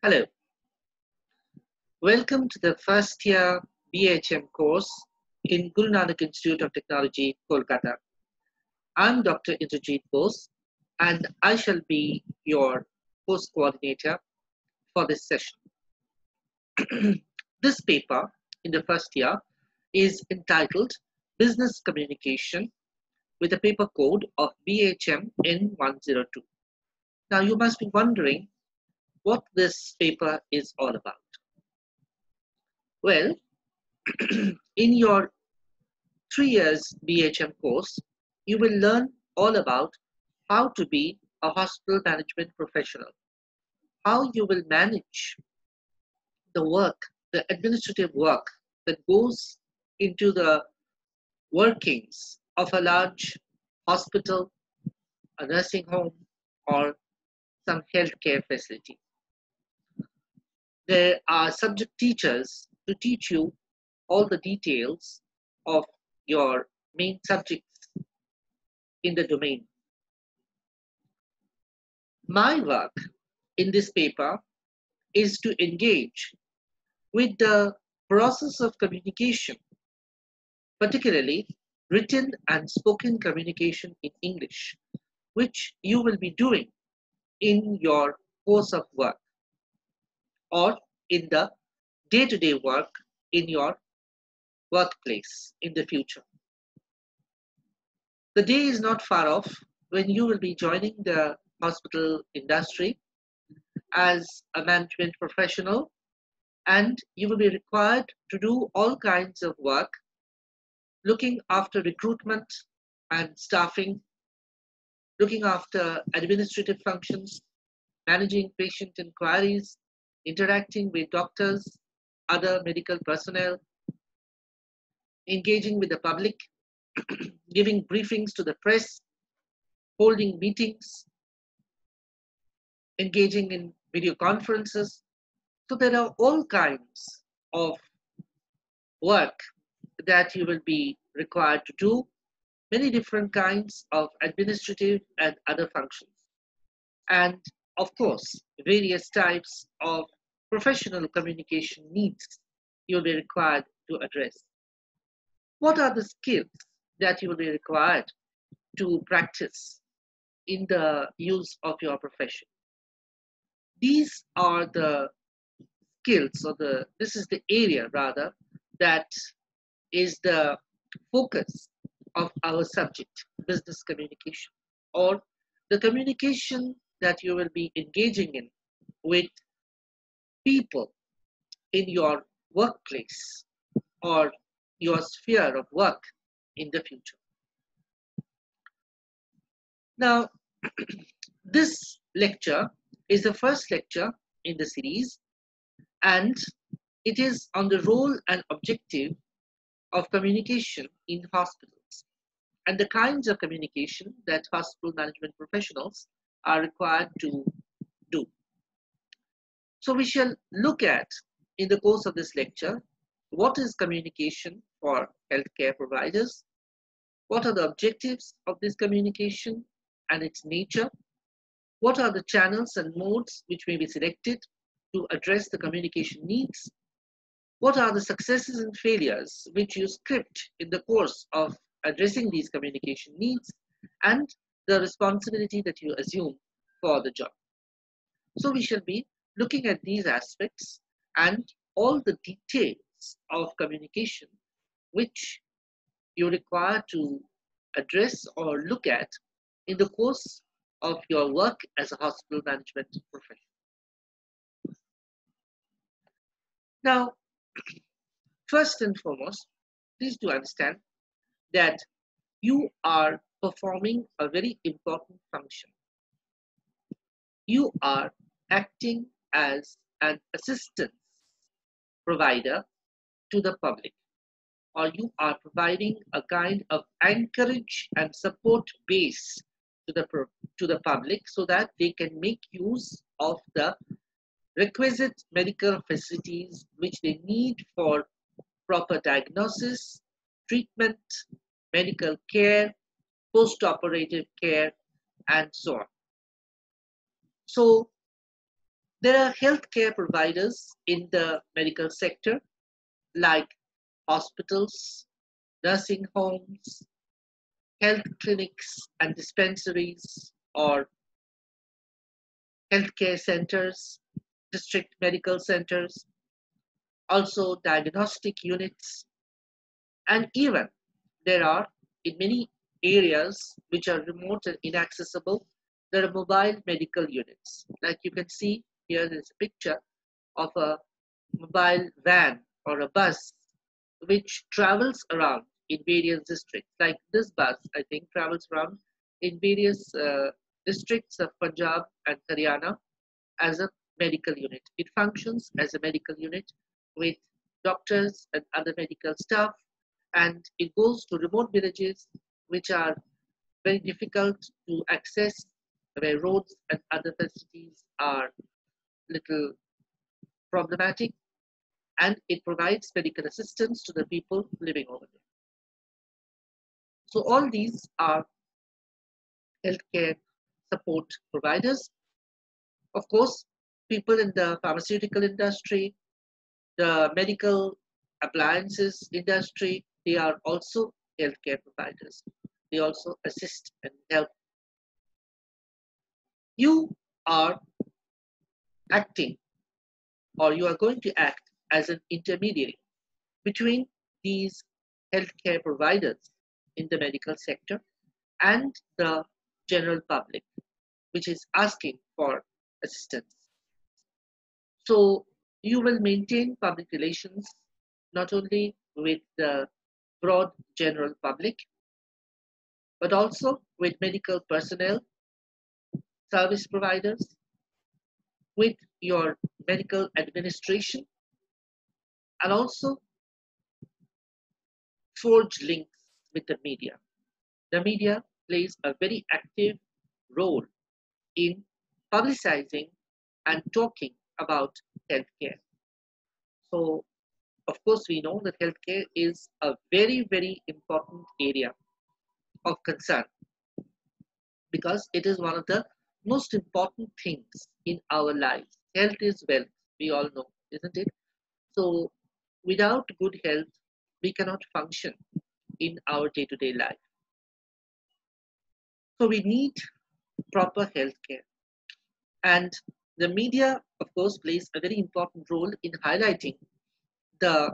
Hello, welcome to the first year BHM course in Guru Nanak Institute of Technology, Kolkata. I'm Dr. Indrajit Bose and I shall be your course coordinator for this session. This paper in the first year is entitled Business Communication with a paper code of BHM N102. Now you must be wondering what this paper is all about. Well, in your 3 years BHM course, you will learn all about how to be a hospital management professional, how you will manage the work, the administrative work that goes into the workings of a large hospital, a nursing home, or some healthcare facility. There are subject teachers to teach you all the details of your main subjects in the domain. My work in this paper is to engage with the process of communication, particularly written and spoken communication in English, which you will be doing in your course of work or in the day-to-day work in your workplace in the future. The day is not far off when you will be joining the hospital industry as a management professional, and you will be required to do all kinds of work, looking after recruitment and staffing, looking after administrative functions, managing patient inquiries, interacting with doctors, other medical personnel, engaging with the public, giving briefings to the press, holding meetings, engaging in video conferences. So there are all kinds of work that you will be required to do, many different kinds of administrative and other functions. And of course, various types of professional communication needs you'll be required to address. What are the skills that you will be required to practice in the use of your profession? These are the skills, or this is the area rather, that is the focus of our subject, business communication, or the communication that you will be engaging in with people in your workplace or your sphere of work in the future. Now, this lecture is the first lecture in the series, and it is on the role and objective of communication in hospitals and the kinds of communication that hospital management professionals are required to do. So we shall look at, in the course of this lecture, what is communication for healthcare providers, what are the objectives of this communication and its nature, what are the channels and modes which may be selected to address the communication needs, what are the successes and failures which you script in the course of addressing these communication needs, and the responsibility that you assume for the job. So we shall be looking at these aspects and all the details of communication which you require to address or look at in the course of your work as a hospital management professional. Now, first and foremost, please do understand that you are performing a very important function. You are acting as an assistance provider to the public, or you are providing a kind of anchorage and support base to the public so that they can make use of the requisite medical facilities which they need for proper diagnosis, treatment, medical care, post-operative care, and so on. So There are healthcare providers in the medical sector like hospitals, nursing homes, health clinics and dispensaries, or healthcare centers, district medical centers, also diagnostic units, and even there are in many areas which are remote and inaccessible, there are mobile medical units. Like you can see here, there is a picture of a mobile van or a bus which travels around in various districts. Like this bus, I think, travels around in various districts of Punjab and Haryana as a medical unit. It functions as a medical unit with doctors and other medical staff, and it goes to remote villages which are very difficult to access, where roads and other facilities are little problematic, and it provides medical assistance to the people living over there. So all these are healthcare support providers. Of course, people in the pharmaceutical industry, the medical appliances industry, they are also healthcare providers. They also assist and help. You are acting, or you are going to act as an intermediary between these healthcare providers in the medical sector and the general public, which is asking for assistance. So you will maintain public relations not only with the broad general public, but also with medical personnel, service providers, with your medical administration, and also forge links with the media. The media plays a very active role in publicizing and talking about healthcare. So, of course, we know that healthcare is a very, very important area of concern because it is one of the most important things in our lives. Health is wealth, we all know, isn't it? So, without good health, we cannot function in our day to day life. So, we need proper healthcare. And the media, of course, plays a very important role in highlighting the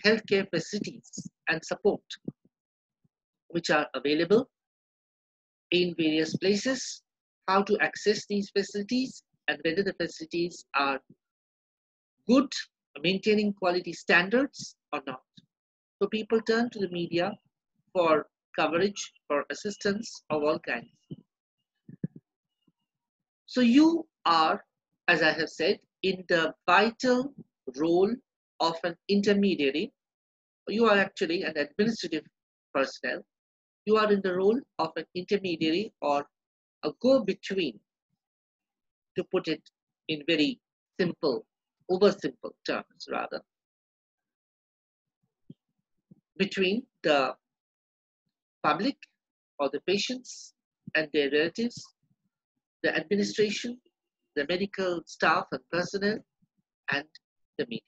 healthcare facilities and support which are available in various places, how to access these facilities, and whether the facilities are good, maintaining quality standards or not. So people turn to the media for coverage, for assistance of all kinds. So you are, as I have said, in the vital role of an intermediary. You are actually an administrative personnel. You are in the role of an intermediary or a go-between, to put it in very simple, oversimple terms rather, between the public or the patients and their relatives, the administration, the medical staff and personnel, and the media.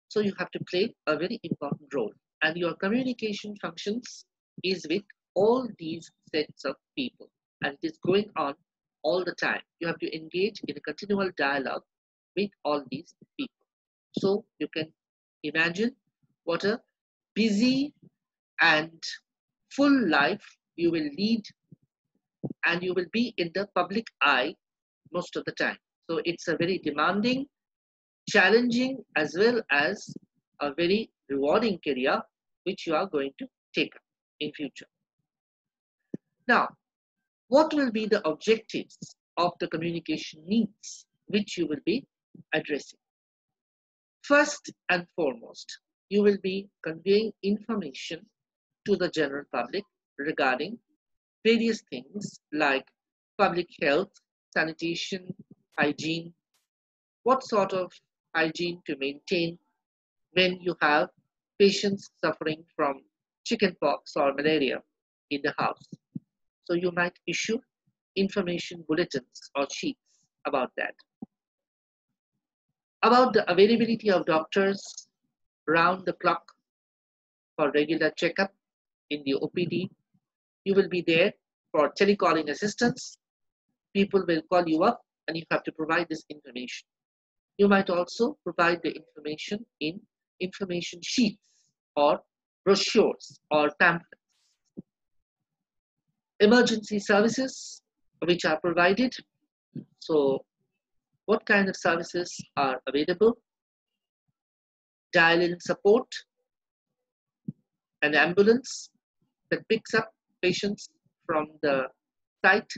So you have to play a very important role, and your communication functions is with all these sets of people, and it is going on all the time. You have to engage in a continual dialogue with all these people. So you can imagine what a busy and full life you will lead, and you will be in the public eye most of the time. So it's a very demanding, challenging, as well as a very rewarding career which you are going to take up in future. Now, what will be the objectives of the communication needs which you will be addressing? First and foremost, you will be conveying information to the general public regarding various things like public health, sanitation, hygiene, what sort of hygiene to maintain when you have patients suffering from chickenpox or malaria in the house. So you might issue information bulletins or sheets about that. About the availability of doctors round the clock for regular checkup in the OPD. You will be there for telecalling assistance. People will call you up and you have to provide this information. You might also provide the information in information sheets or brochures or pamphlets. Emergency services which are provided. So, what kind of services are available? Dial-in support, an ambulance that picks up patients from the site.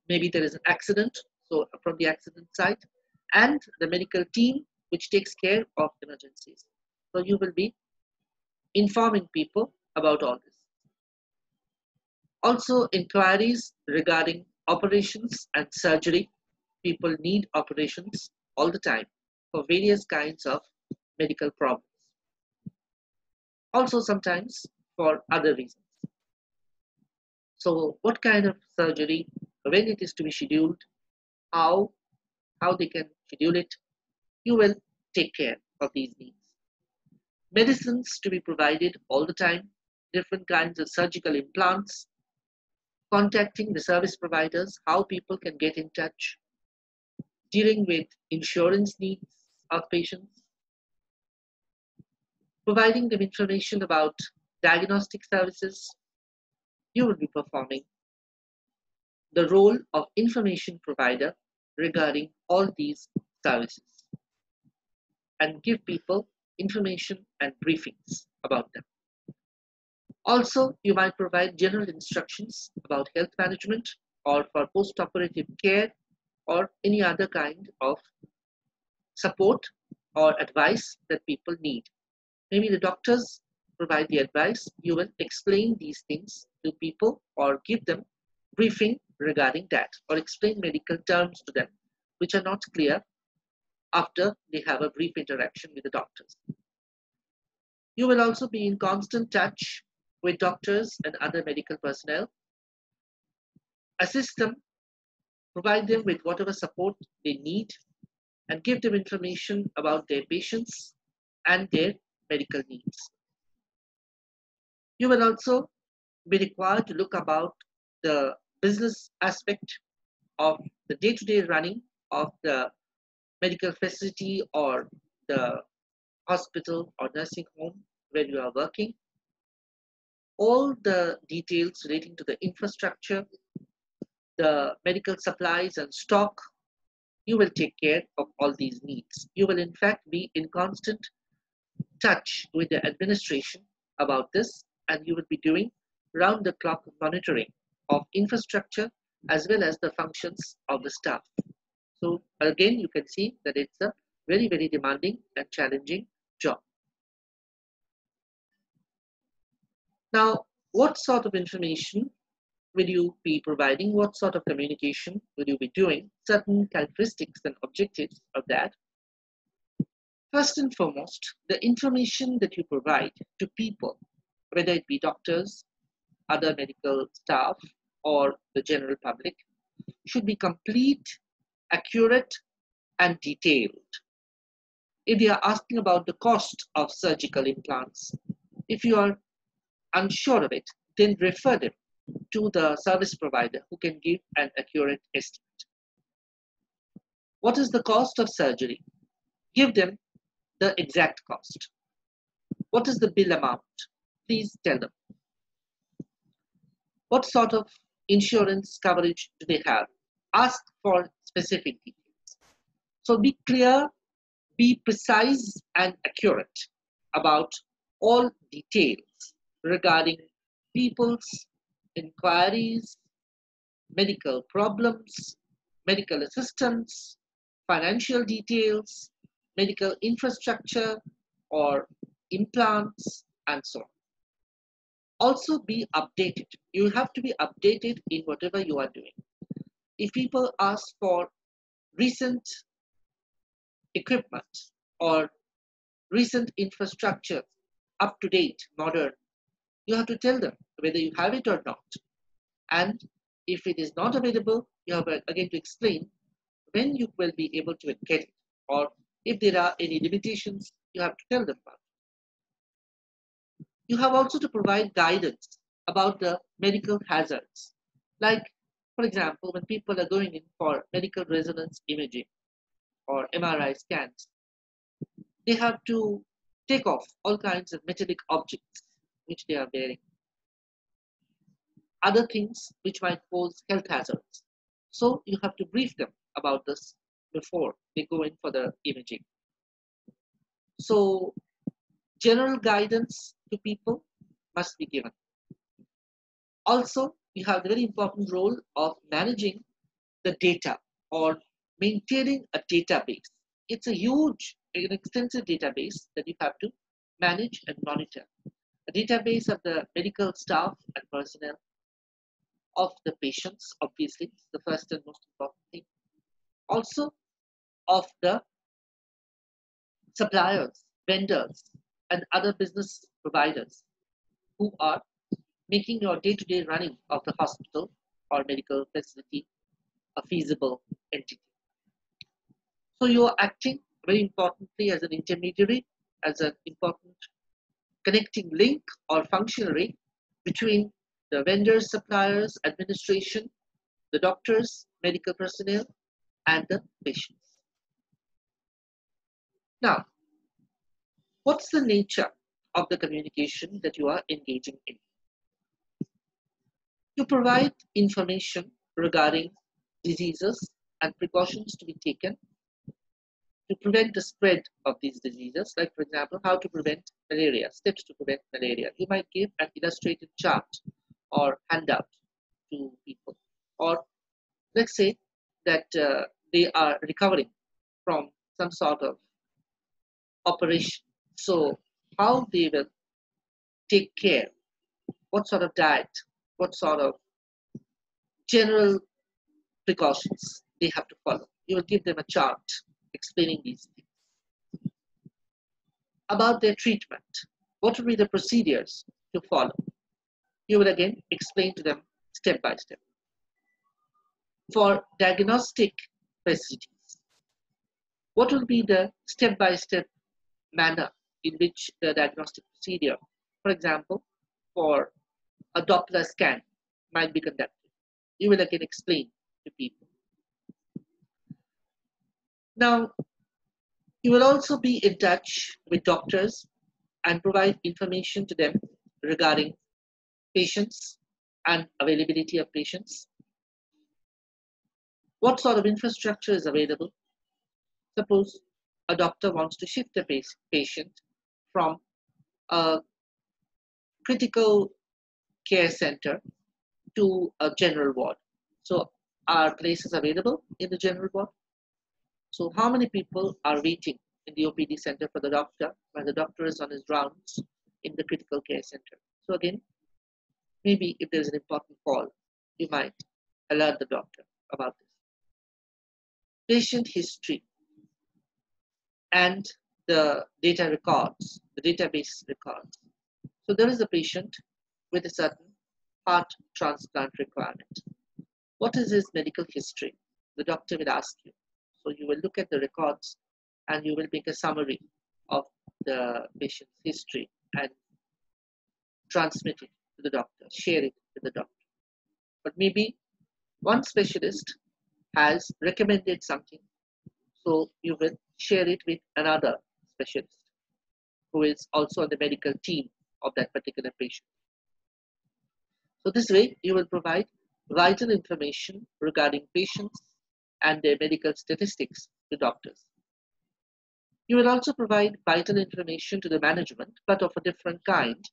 Maybe there is an accident, so from the accident site, and the medical team which takes care of emergencies. So you will be informing people about all this. Also, inquiries regarding operations and surgery. People need operations all the time for various kinds of medical problems. Also, sometimes for other reasons. So, what kind of surgery, when it is to be scheduled, how they can schedule it, you will take care of these needs. Medicines to be provided all the time, different kinds of surgical implants, contacting the service providers, how people can get in touch, dealing with insurance needs of patients, providing them information about diagnostic services. You will be performing the role of information provider regarding all these services and give people information and briefings about them. Also, you might provide general instructions about health management or for post-operative care or any other kind of support or advice that people need. Maybe the doctors provide the advice, you will explain these things to people or give them briefing regarding that or explain medical terms to them which are not clear after they have a brief interaction with the doctors. You will also be in constant touch with doctors and other medical personnel, assist them, provide them with whatever support they need, and give them information about their patients and their medical needs. You will also be required to look about the business aspect of the day-to-day running of the medical facility or the hospital or nursing home where you are working. All the details relating to the infrastructure, the medical supplies and stock, you will take care of all these needs. You will in fact be in constant touch with the administration about this, and you will be doing round the clock monitoring of infrastructure as well as the functions of the staff. So again, you can see that it's a very, very demanding and challenging job. Now, what sort of information will you be providing? What sort of communication will you be doing? Certain characteristics and objectives of that. First and foremost, the information that you provide to people, whether it be doctors, other medical staff, or the general public, should be complete, accurate, and detailed. If they are asking about the cost of surgical implants, if you are unsure of it, then refer them to the service provider who can give an accurate estimate. What is the cost of surgery? Give them the exact cost. What is the bill amount? Please tell them. What sort of insurance coverage do they have? Ask for specific details. So be clear, be precise and accurate about all details regarding people's inquiries, medical problems, medical assistance, financial details, medical infrastructure or implants, and so on. Also be updated. You have to be updated in whatever you are doing. If people ask for recent equipment or recent infrastructure, up to date, modern, you have to tell them whether you have it or not. And if it is not available, You have again to explain when you will be able to get it, or if there are any limitations, you have to tell them about. You have also to provide guidance about the medical hazards. Like, for example, when people are going in for medical resonance imaging or MRI scans, they have to take off all kinds of metallic objects which they are wearing, other things which might pose health hazards. So you have to brief them about this before they go in for the imaging. So general guidance to people must be given. Also, you have the very important role of managing the data or maintaining a database. It's a huge, an extensive database that you have to manage and monitor. A database of the medical staff and personnel, of the patients, obviously, the first and most important thing. Also of the suppliers, vendors, and other business providers who are making your day-to-day running of the hospital or medical facility a feasible entity. So you are acting very importantly as an intermediary, as an important connecting link or functionary between the vendors, suppliers, administration, the doctors, medical personnel, and the patients. Now, what's the nature of the communication that you are engaging in? You provide information regarding diseases and precautions to be taken to prevent the spread of these diseases, like, for example, how to prevent malaria, steps to prevent malaria. You might give an illustrated chart or handout to people. Or let's say that they are recovering from some sort of operation. So how they will take care, what sort of diet, what sort of general precautions they have to follow. You will give them a chart explaining these things. About their treatment, what will be the procedures to follow? You will again explain to them step by step. For diagnostic facilities, what will be the step-by-step manner in which the diagnostic procedure, for example, for a Doppler scan might be conducted? You will again explain to people. Now, you will also be in touch with doctors and provide information to them regarding patients and availability of patients. What sort of infrastructure is available? Suppose a doctor wants to shift a patient from a critical care center to a general ward. So are places available in the general ward? So how many people are waiting in the OPD center for the doctor when the doctor is on his rounds in the critical care center? So again, maybe if there's an important call, you might alert the doctor about this. Patient history and the data records, the database records. So there is a patient with a certain heart transplant requirement. What is his medical history? The doctor will ask you. So you will look at the records and you will make a summary of the patient's history and transmit it to the doctor, share it with the doctor. But maybe one specialist has recommended something, so you will share it with another specialist who is also on the medical team of that particular patient. So this way, you will provide vital information regarding patients and their medical statistics to doctors. You will also provide vital information to the management, but of a different kind,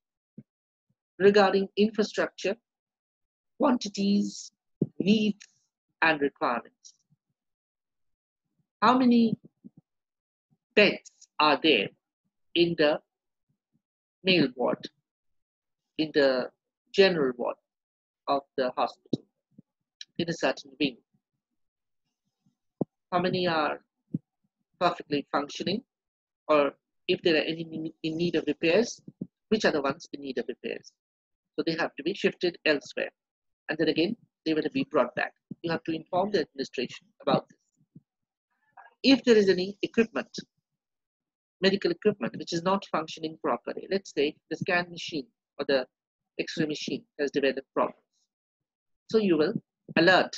regarding infrastructure, quantities, needs, and requirements. How many beds are there in the male ward, in the general ward of the hospital, in a certain wing? How many are perfectly functioning, or if there are any in need of repairs, which are the ones in need of repairs? So they have to be shifted elsewhere, and then again they will be brought back. you have to inform the administration about this. If there is any equipment, medical equipment, which is not functioning properly, let's say the scan machine or the X-ray machine has developed problems, so you will alert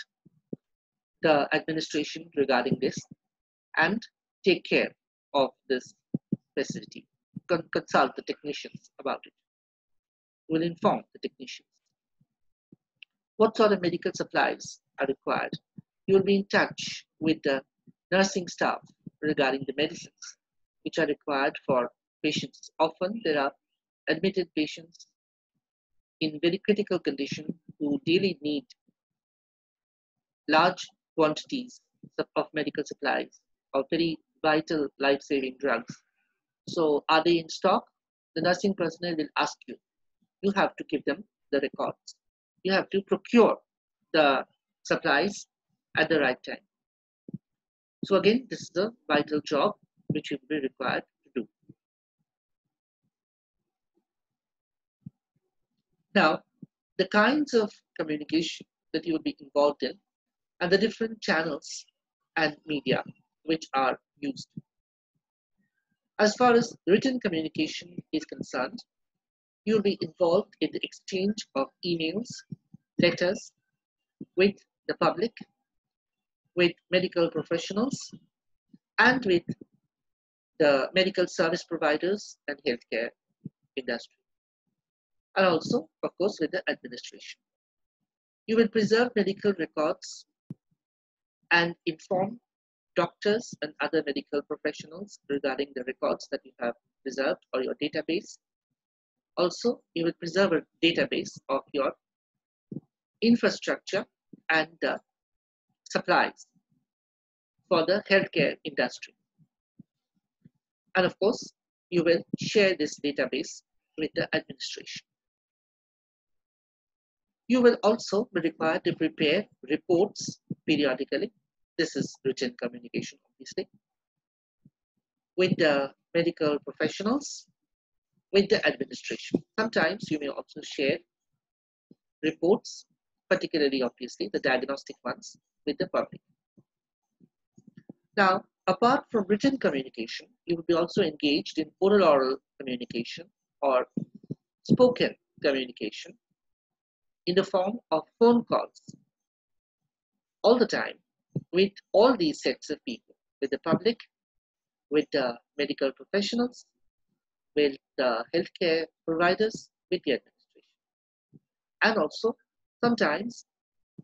the administration regarding this and take care of this facility. Consult the technicians about it. You will inform the technicians. What sort of medical supplies are required? You will be in touch with the nursing staff regarding the medicines which are required for patients. Often there are admitted patients in very critical condition who daily need large quantities of medical supplies or very vital life-saving drugs. So are they in stock? The nursing personnel will ask you. You have to give them the records. You have to procure the supplies at the right time. So again, this is a vital job which you will be required to do. Now, the kinds of communication that you will be involved in and the different channels and media which are used. As far as written communication is concerned, you will be involved in the exchange of emails, letters with the public, with medical professionals, and with the medical service providers and healthcare industry, and also, of course, with the administration. You will preserve medical records and inform doctors and other medical professionals regarding the records that you have preserved or your database. Also, you will preserve a database of your infrastructure and the supplies for the healthcare industry. And of course, you will share this database with the administration. You will also be required to prepare reports periodically. This is written communication, obviously, with the medical professionals, with the administration. Sometimes you may also share reports, particularly, obviously, the diagnostic ones, with the public. Now, apart from written communication, you will be also engaged in oral communication or spoken communication in the form of phone calls all the time with all these sets of people, with the public, with the medical professionals, with the healthcare providers, with the administration. And also sometimes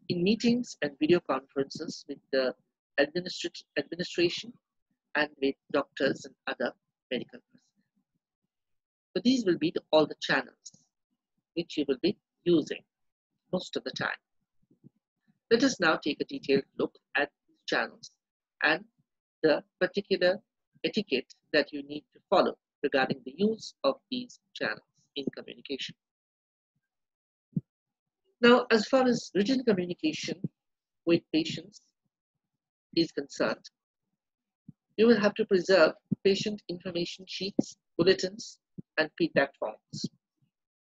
in meetings and video conferences with the administration and with doctors and other medical personnel. So these will be all the channels which you will be using most of the time. Let us now take a detailed look at these channels and the particular etiquette that you need to follow regarding the use of these channels in communication. Now, as far as written communication with patients is concerned, you will have to preserve patient information sheets, bulletins, and feedback forms.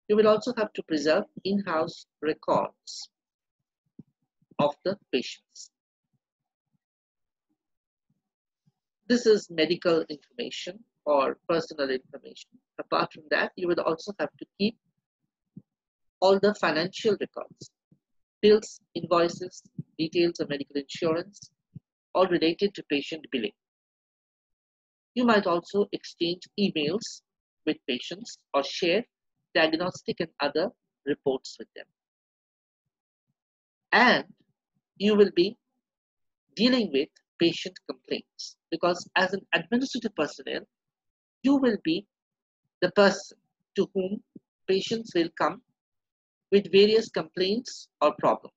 You will also have to preserve in-house records of the patients. This is medical information or personal information. Apart from that, you will also have to keep all the financial records, bills, invoices, details of medical insurance, all related to patient billing. You might also exchange emails with patients or share diagnostic and other reports with them. And you will be dealing with patient complaints because as an administrative personnel, you will be the person to whom patients will come with various complaints or problems.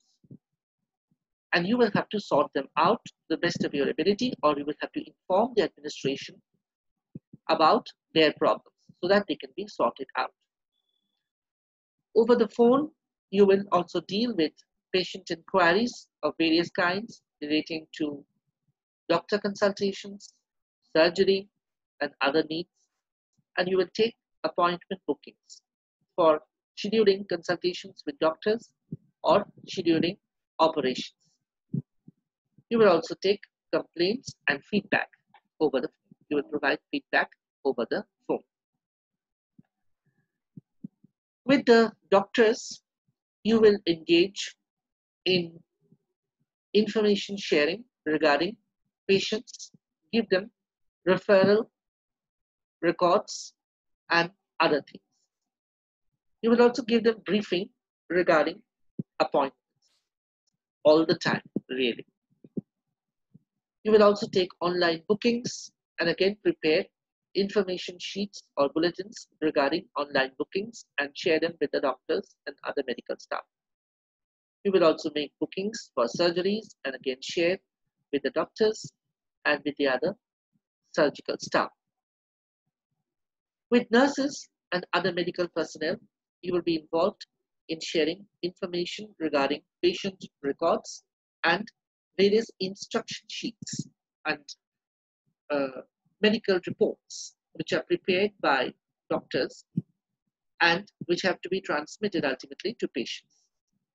And you will have to sort them out to the best of your ability, or you will have to inform the administration about their problems so that they can be sorted out. Over the phone, you will also deal with patient inquiries of various kinds relating to doctor consultations, surgery, and other needs. And you will take appointment bookings for scheduling consultations with doctors or scheduling operations. You will also take complaints and feedback over the phone. You will provide feedback over the phone. With the doctors, you will engage in information sharing regarding patients, give them referral records and other things. You will also give them briefing regarding appointments all the time, really. You will also take online bookings and again prepare information sheets or bulletins regarding online bookings and share them with the doctors and other medical staff. You will also make bookings for surgeries and again share with the doctors and with the other surgical staff. With nurses and other medical personnel, you will be involved in sharing information regarding patient records and various instruction sheets and medical reports which are prepared by doctors and which have to be transmitted ultimately to patients.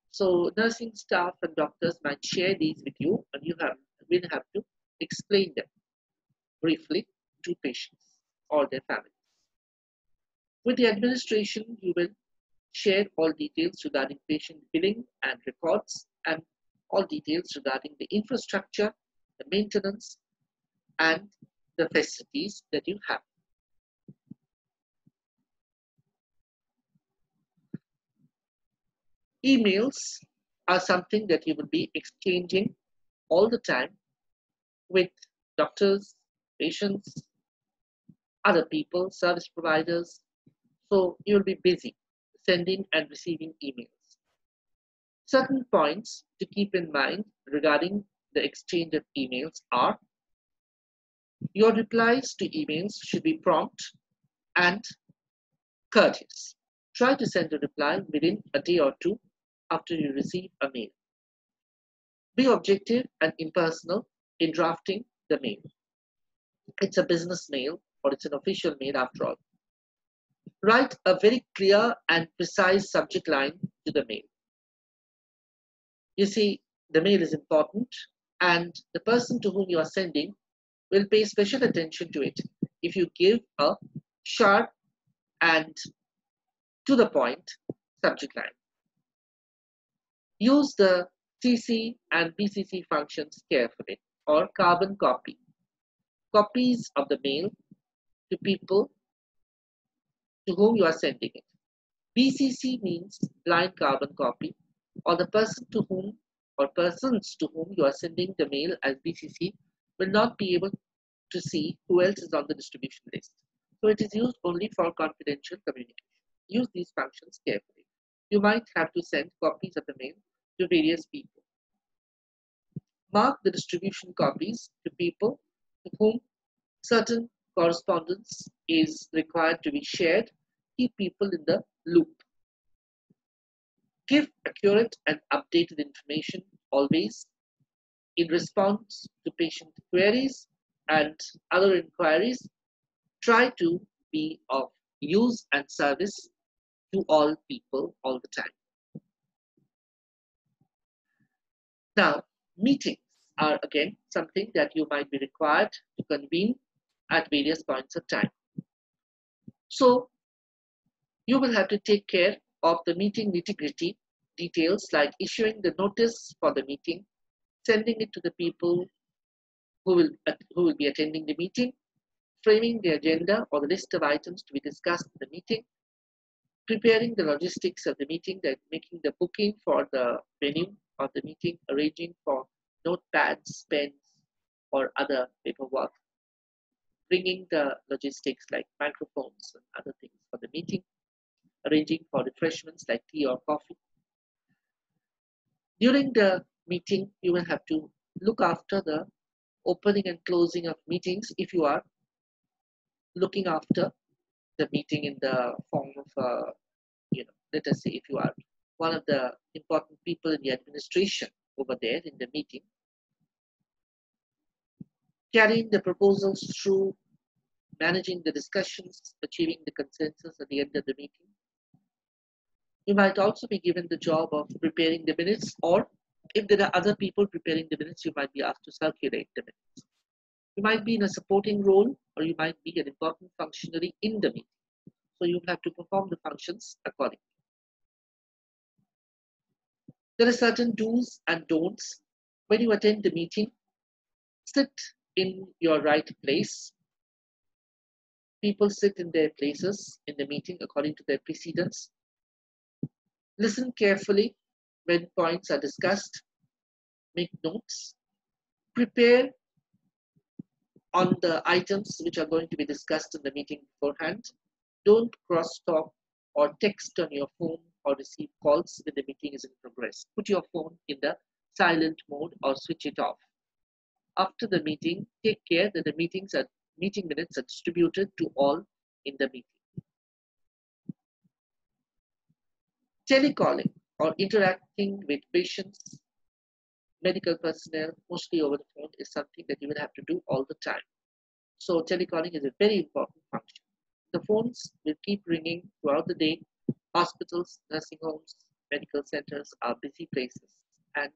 So nursing staff and doctors might share these with you and you will have to explain them briefly to patients or their families. With the administration, you will share all details regarding patient billing and records and all details regarding the infrastructure, the maintenance, and the facilities that you have. Emails are something that you will be exchanging all the time with doctors, patients, other people, service providers. So you'll be busy sending and receiving emails. Certain points to keep in mind regarding the exchange of emails are: your replies to emails should be prompt and courteous. Try to send a reply within a day or two after you receive a mail. Be objective and impersonal in drafting the mail. It's a business mail or it's an official mail after all. Write a very clear and precise subject line to the mail. You see, the mail is important and the person to whom you are sending will pay special attention to it if you give a sharp and to the point subject line. Use the CC and BCC functions carefully, or carbon copy. Copies of the mail to people to whom you are sending it. BCC means blind carbon copy, or the person to whom or persons to whom you are sending the mail as BCC will not be able to see who else is on the distribution list. So it is used only for confidential communication. Use these functions carefully. You might have to send copies of the mail to various people. Mark the distribution copies to people to whom certain correspondence is required to be shared. Keep people in the loop. Give accurate and updated information always in response to patient queries and other inquiries. Try to be of use and service to all people all the time. Now, meetings are again something that you might be required to convene at various points of time. So, you will have to take care of the meeting nitty-gritty details like issuing the notice for the meeting, sending it to the people who will be attending the meeting, framing the agenda or the list of items to be discussed in the meeting, preparing the logistics of the meeting, that making the booking for the venue of the meeting, arranging for notepads, pens, or other paperwork, bringing the logistics like microphones and other things for the meeting, arranging for refreshments like tea or coffee. During the meeting, you will have to look after the opening and closing of meetings if you are looking after the meeting in the form of, let us say if you are one of the important people in the administration over there in the meeting, carrying the proposals through, managing the discussions, achieving the consensus at the end of the meeting. You might also be given the job of preparing the minutes or If there are other people preparing the minutes, you might be asked to circulate the minutes. You might be in a supporting role, or you might be an important functionary in the meeting. So you have to perform the functions accordingly. There are certain do's and don'ts. When you attend the meeting, sit in your right place. People sit in their places in the meeting according to their precedence. Listen carefully when points are discussed. Make notes. Prepare on the items which are going to be discussed in the meeting beforehand. Don't cross-talk or text on your phone or receive calls when the meeting is in progress. Put your phone in the silent mode or switch it off. After the meeting, take care that the meeting minutes are distributed to all in the meeting. Telecalling or interacting with patients, medical personnel, mostly over the phone, is something that you will have to do all the time. So telecalling is a very important function. The phones will keep ringing throughout the day. Hospitals, nursing homes, medical centers are busy places, and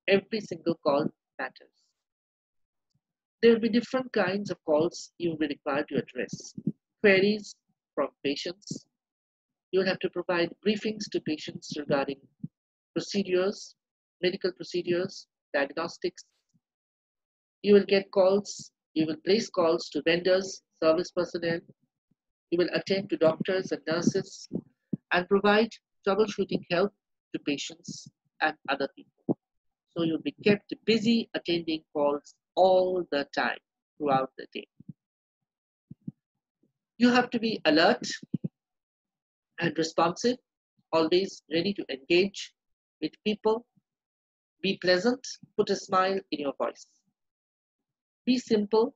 every single call matters. There will be different kinds of calls you will be required to address. Queries from patients. You will have to provide briefings to patients regarding procedures, medical procedures, diagnostics. You will get calls, you will place calls to vendors, service personnel. You will attend to doctors and nurses and provide troubleshooting help to patients and other people. So you'll be kept busy attending calls all the time throughout the day. You have to be alert and responsive, always ready to engage with people. Be pleasant, put a smile in your voice. Be simple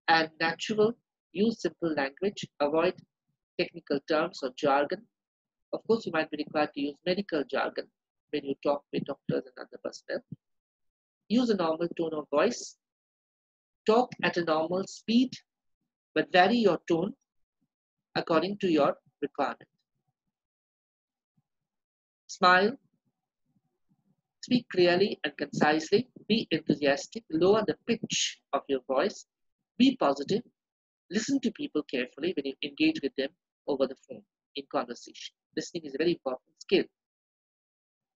and natural, use simple language, avoid technical terms or jargon. Of course, you might be required to use medical jargon when you talk with doctors and other personnel. Use a normal tone of voice. Talk at a normal speed, but vary your tone according to your requirement. Smile, speak clearly and concisely, be enthusiastic, lower the pitch of your voice, be positive, listen to people carefully when you engage with them over the phone in conversation. Listening is a very important skill.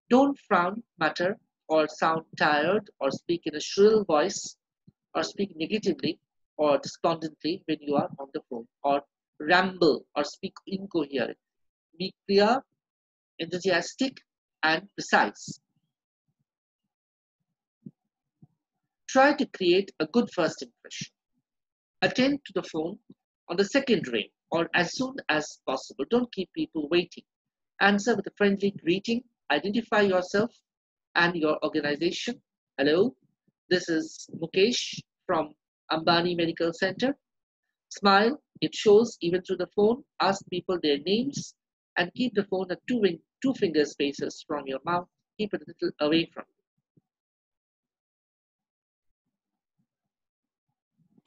Don't frown, mutter, or sound tired, or speak in a shrill voice, or speak negatively or despondently when you are on the phone, or ramble or speak incoherently. Be clear, enthusiastic, and precise. Try to create a good first impression. Attend to the phone on the second ring or as soon as possible. Don't keep people waiting. Answer with a friendly greeting. Identify yourself and your organization. Hello, this is Mukesh from Ambani Medical Center. Smile, it shows even through the phone. Ask people their names and keep the phone at two finger spaces from your mouth. Keep it a little away from you.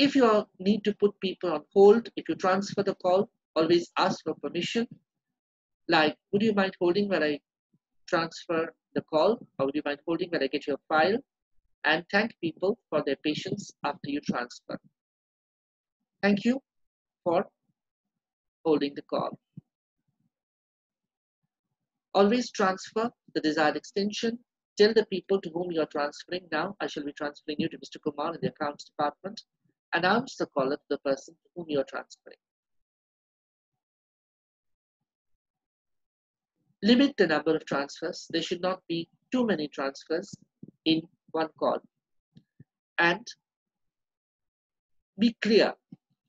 If you need to put people on hold, if you transfer the call, always ask for permission. Like, would you mind holding while I transfer the call? Or would you mind holding while I get your file? And thank people for their patience after you transfer. Thank you for holding the call. Always transfer the desired extension. Tell the people to whom you are transferring. Now, I shall be transferring you to Mr. Kumar in the accounts department. Announce the caller to the person to whom you are transferring. Limit the number of transfers. There should not be too many transfers in one call. And be clear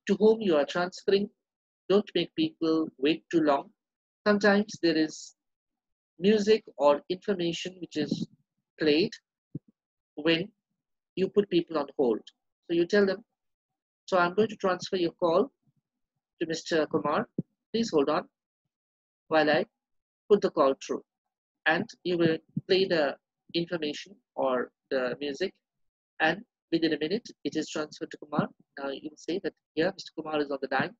to whom you are transferring. Don't make people wait too long. Sometimes there is music or information which is played when you put people on hold. So you tell them, so I'm going to transfer your call to Mr. Kumar. Please hold on while I put the call through. And you will play the information or the music, and within a minute it is transferred to Kumar. Now you will say that here Mr. Kumar is on the line.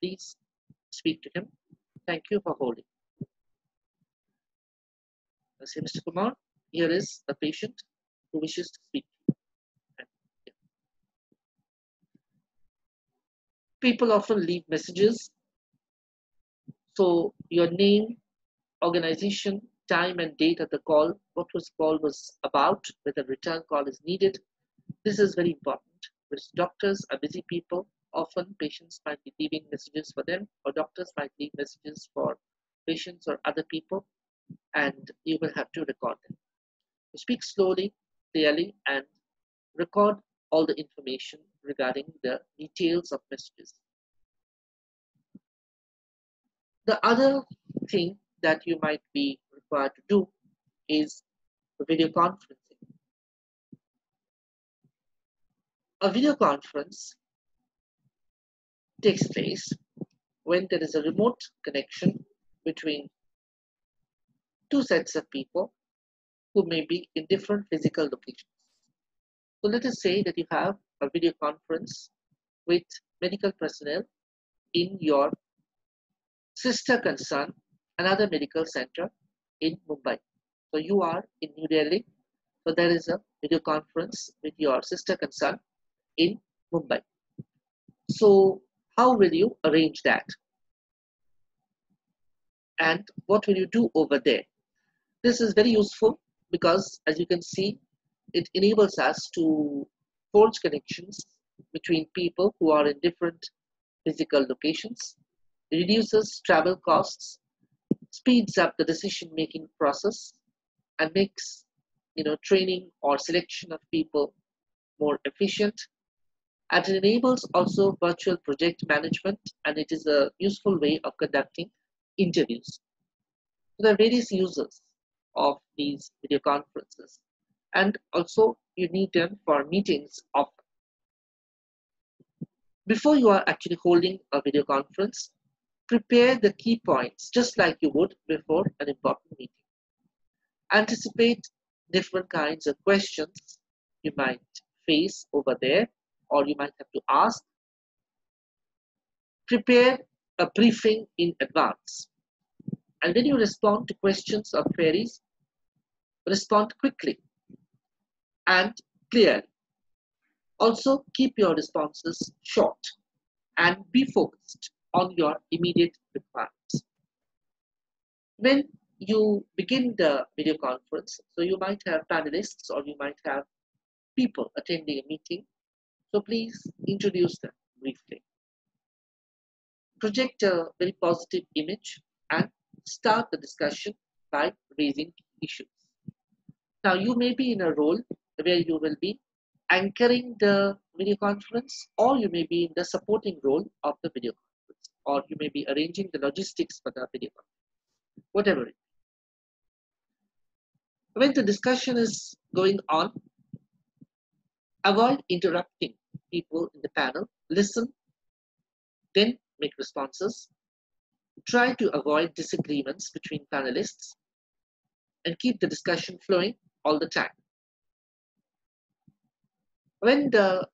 Please speak to him. Thank you for holding. I say, Mr. Kumar, here is a patient who wishes to speak. And, yeah. People often leave messages, so your name, organization, time and date of the call, what was call was about, whether return call is needed. This is very important because doctors are busy people. Often patients might be leaving messages for them, or doctors might leave messages for patients or other people, and you will have to record them. Speak slowly, clearly, and record all the information regarding the details of messages. The other thing that you might be required to do is video conferencing. A video conference takes place when there is a remote connection between two sets of people who may be in different physical locations. So let us say that you have a video conference with medical personnel in your sister concern, another medical center in Mumbai. So you are in New Delhi. So there is a video conference with your sister concern in Mumbai. So how will you arrange that? And what will you do over there? This is very useful because, as you can see, it enables us to forge connections between people who are in different physical locations, reduces travel costs, speeds up the decision-making process, and makes training or selection of people more efficient. And it enables also virtual project management, and it is a useful way of conducting interviews. So there are various uses of these video conferences, and also you need them for meetings often. Before you are actually holding a video conference, prepare the key points just like you would before an important meeting. Anticipate different kinds of questions you might face over there, or you might have to ask. Prepare a briefing in advance. And when you respond to questions or queries, respond quickly and clearly. Also, keep your responses short and be focused on your immediate requirements. When you begin the video conference, so you might have panelists or you might have people attending a meeting. So please introduce them briefly. Project a very positive image and start the discussion by raising issues. Now, you may be in a role where you will be anchoring the video conference, or you may be in the supporting role of the video conference, or you may be arranging the logistics for the video conference, whatever it is. When the discussion is going on, avoid interrupting people in the panel. Listen, then make responses. Try to avoid disagreements between panelists and keep the discussion flowing all the time. When the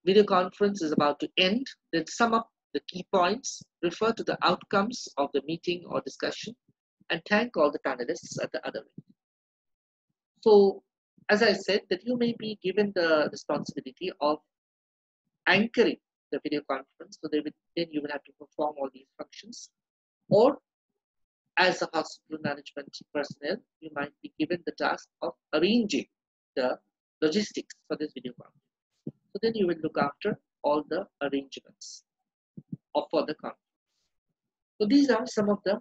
video conference is about to end, then sum up the key points, refer to the outcomes of the meeting or discussion, and thank all the panelists at the other end. So, as I said, that you may be given the responsibility of anchoring the video conference, so then you will have to perform all these functions. Or, as a hospital management personnel, you might be given the task of arranging the logistics for this video conference. So then you will look after all the arrangements for the conference. So these are some of the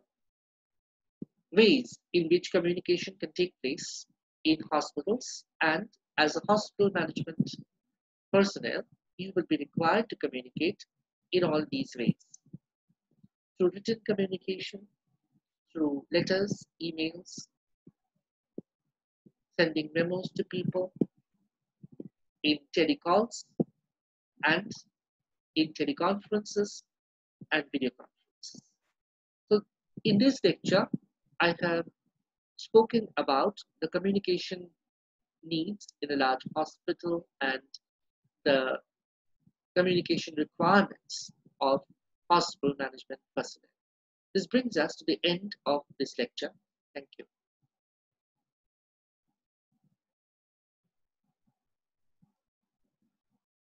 ways in which communication can take place in hospitals, and as a hospital management personnel, you will be required to communicate in all these ways. Through written communication, through letters, emails, sending memos to people, in telecalls, and in teleconferences and video conferences. So in this lecture, I have spoken about the communication needs in a large hospital and the communication requirements of hospital management personnel. This brings us to the end of this lecture. Thank you.